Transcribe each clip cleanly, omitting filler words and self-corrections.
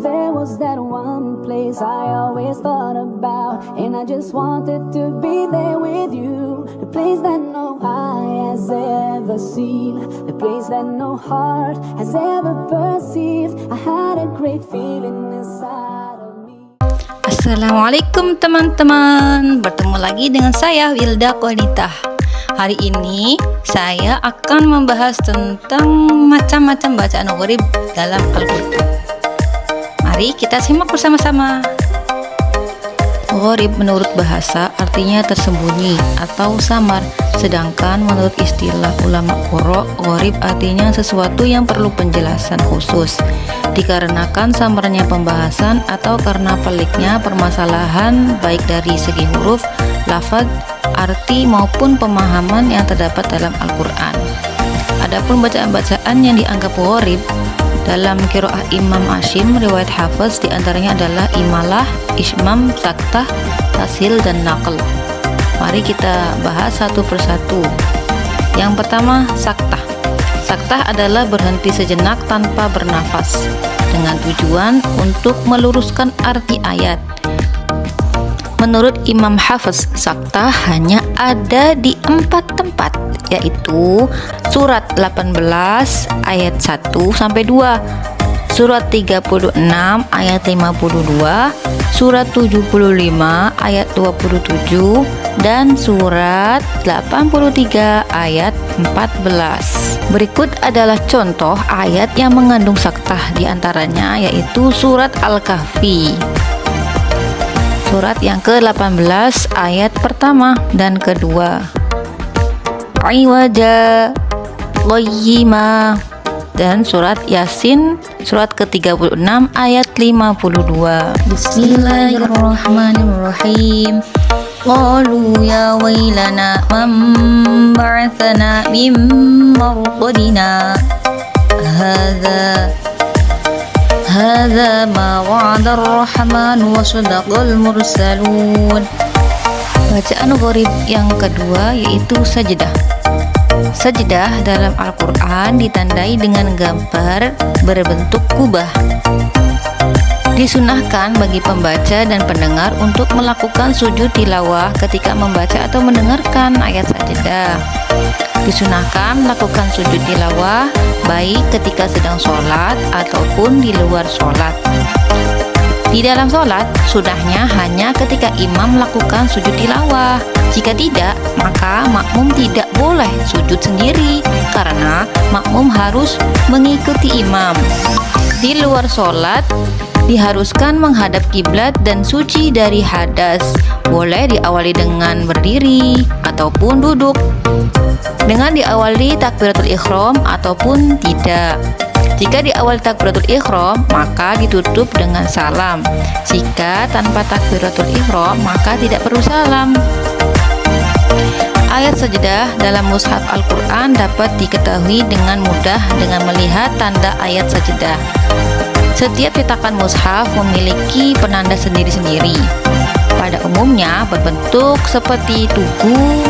there was that one place I always thought about, and I just wanted to be there with you. The place that no eye has ever seen, the place that no heart has ever perceived. I had a great feeling inside of me. Assalamualaikum teman-teman, bertemu lagi dengan saya Wilda Qanitah. Hari ini saya akan membahas tentang macam-macam bacaan gharib dalam Al-Quran. Mari kita simak bersama-sama. Gharib menurut bahasa artinya tersembunyi atau samar, sedangkan menurut istilah ulama qurra, gharib artinya sesuatu yang perlu penjelasan khusus, dikarenakan samarnya pembahasan atau karena peliknya permasalahan baik dari segi huruf, lafaz, arti maupun pemahaman yang terdapat dalam Al-Quran. Adapun bacaan-bacaan yang dianggap gharib dalam qiraah Imam Asim, riwayat Hafiz diantaranya adalah imalah, ismam, saktah, tasil, dan naql. Mari kita bahas satu persatu. Yang pertama, saktah. Saktah adalah berhenti sejenak tanpa bernafas dengan tujuan untuk meluruskan arti ayat. Menurut Imam Hafiz, saktah hanya ada di 4 tempat, yaitu surat 18 ayat 1-2, surat 36 ayat 52, surat 75 ayat 27, dan surat 83 ayat 14. Berikut adalah contoh ayat yang mengandung saktah, diantaranya yaitu surat Al-Kahfi. Surat yang ke-18 ayat pertama dan kedua. Iwaja Qayyima, dan surat Yasin surat ke-36 ayat 52. Bismillahirrahmanirrahim. Qalu ya wailana man ba'athana min marqadina Hadza ma wa'ada ar-rahman wa sadaqal mursalun. Bacaan gharib yang kedua yaitu sajdah. Sajdah dalam Al-Quran ditandai dengan gambar berbentuk kubah. Disunahkan bagi pembaca dan pendengar untuk melakukan sujud tilawah ketika membaca atau mendengarkan ayat sajdah. Disunahkan melakukan sujud tilawah baik ketika sedang sholat ataupun di luar sholat. Di dalam sholat, sudahnya hanya ketika imam melakukan sujud tilawah. Jika tidak, maka makmum tidak boleh sujud sendiri karena makmum harus mengikuti imam. Di luar sholat, diharuskan menghadap kiblat dan suci dari hadas. Boleh diawali dengan berdiri ataupun duduk, dengan diawali takbiratul ihram ataupun tidak. Jika diawali takbiratul ihram, maka ditutup dengan salam. Jika tanpa takbiratul ihram, maka tidak perlu salam. Ayat sajdah dalam mushaf Al-Quran dapat diketahui dengan mudah dengan melihat tanda ayat sajdah. Setiap cetakan mushaf memiliki penanda sendiri-sendiri. Pada umumnya berbentuk seperti tugu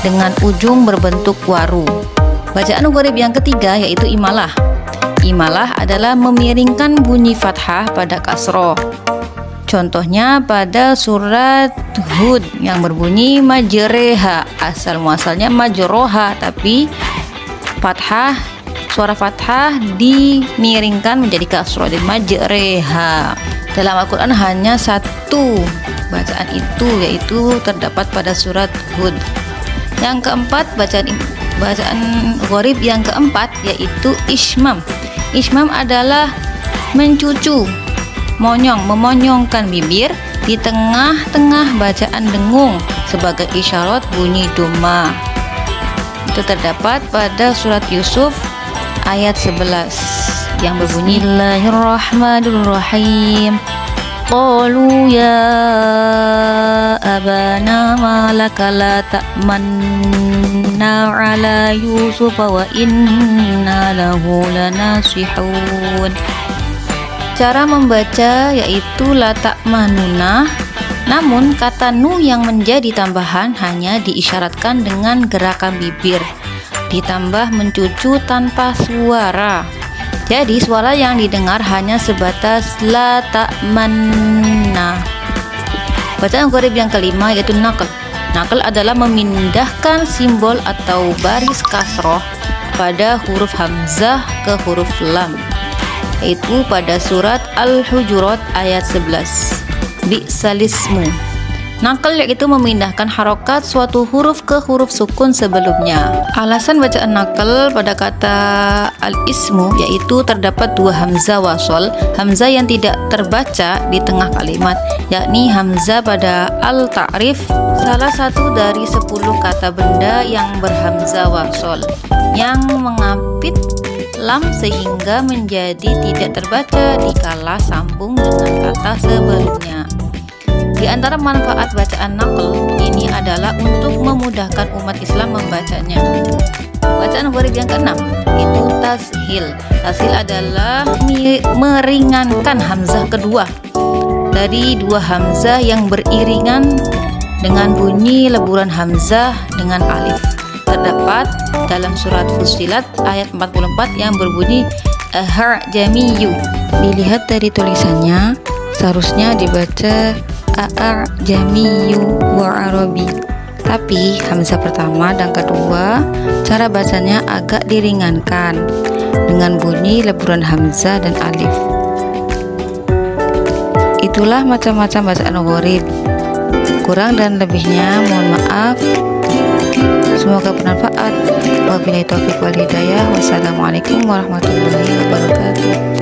dengan ujung berbentuk waru. Bacaan gharib yang ketiga yaitu imalah. Imalah adalah memiringkan bunyi fathah pada kasroh. Contohnya pada surat Hud yang berbunyi majreha, asal muasalnya majroha, tapi fathah, suara fathah dimiringkan menjadi kasroh, jadi majreha. Dalam Al-Quran hanya satu bacaan itu, yaitu terdapat pada surat Hud. Yang keempat, bacaan gharib yang keempat yaitu ismam. Ismam adalah mencucu, memonyongkan bibir di tengah-tengah bacaan dengung sebagai isyarat bunyi doma. Itu terdapat pada surat Yusuf ayat 11 yang berbunyi Bismillahirrahmanirrahim. Qalu ya abana ma laka la ta'manna ala Yusuf wa inna lahu lanasihun. Cara membaca yaitu la ta'manuna, namun kata nu yang menjadi tambahan hanya diisyaratkan dengan gerakan bibir ditambah mencucu tanpa suara. Jadi suara yang didengar hanya sebatas la ta'manna. Bacaan gharib yang kelima yaitu naql. Naql adalah memindahkan simbol atau baris kasroh pada huruf hamzah ke huruf lam, yaitu pada surat Al-Hujurat ayat 11. Bi'salismu. Naql yaitu memindahkan harokat suatu huruf ke huruf sukun sebelumnya. Alasan bacaan naql pada kata al-ismu yaitu terdapat dua hamzah wasol, hamzah yang tidak terbaca di tengah kalimat, yakni hamzah pada al-ta'rif, salah satu dari 10 kata benda yang berhamzah wasol yang mengapit lam sehingga menjadi tidak terbaca dikala sambung dengan kata sebelumnya. Di antara manfaat bacaan naql ini adalah untuk memudahkan umat Islam membacanya. Bacaan gharib yang keenam itu tashil. Tashil adalah meringankan hamzah kedua dari dua hamzah yang beriringan dengan bunyi leburan hamzah dengan alif. Terdapat dalam surat Fussilat ayat 44 yang berbunyi a'jamiyyu. Dilihat dari tulisannya, seharusnya dibaca a'jamiyyu wa arabi. Tapi hamzah pertama dan kedua cara bacanya agak diringankan dengan bunyi leburan hamzah dan alif. Itulah macam-macam bacaan gharib. Kurang dan lebihnya mohon maaf. Semoga bermanfaat. Wabillahi taufiq wal hidayah. Wassalamualaikum warahmatullahi wabarakatuh.